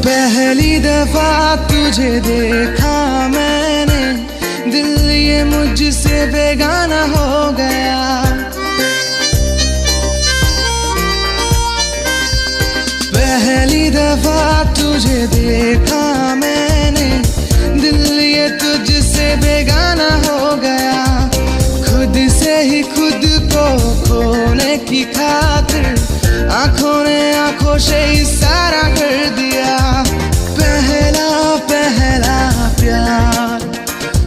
पहली दफा तुझे देखा मैंने, दिल ये मुझसे बेगाना हो गया। पहली दफा तुझे देखा मैंने, दिल ये तुझसे बेगाना हो गया। खुद से ही खुद को खोने की खातिर आंखों ने आंखों से इशारा कर दिया। पहला पहला प्यार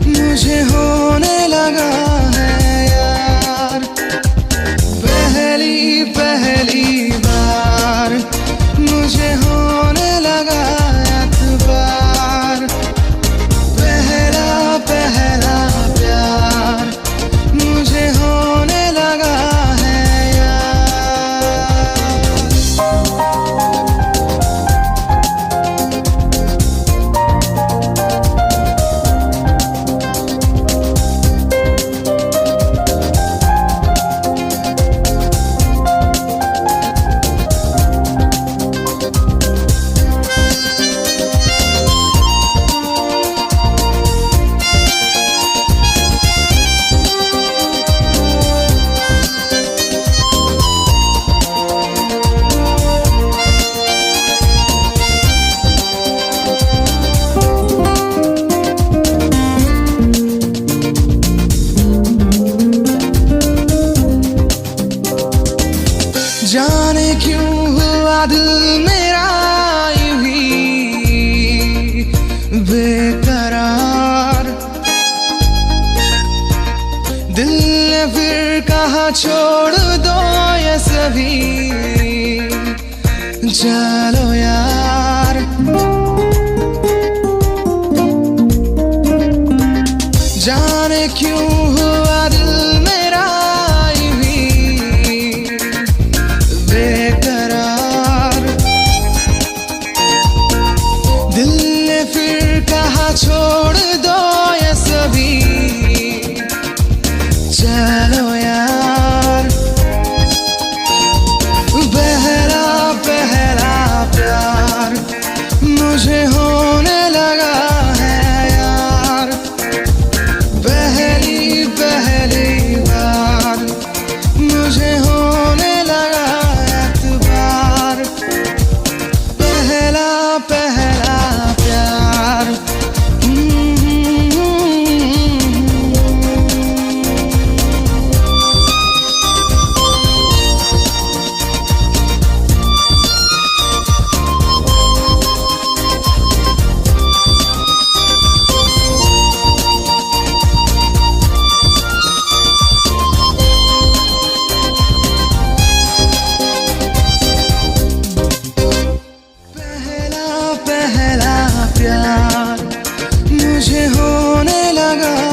मुझे होने लगा है यार। पहली पहली बार मुझे होने लगा एतबार। पहला पहला प्यार मुझे होने लगा है यार। जाने क्यों हुआ दिल मेरा यूं ही बेकरार। दिल ने फिर कहा छोड़ दो ये सभी, चलो यार। जाने क्यों हुआ दिल मेरा यूं ही बेकरार। दिल ने फिर कहा छोड़ दो ये सभी, चलो यार। पहला पहला प्यार मुझे होने लगा है यार। पहली पहली बार मुझे होने लगा एतबार। पहला पहला प्यार प्यार मुझे होने लगा।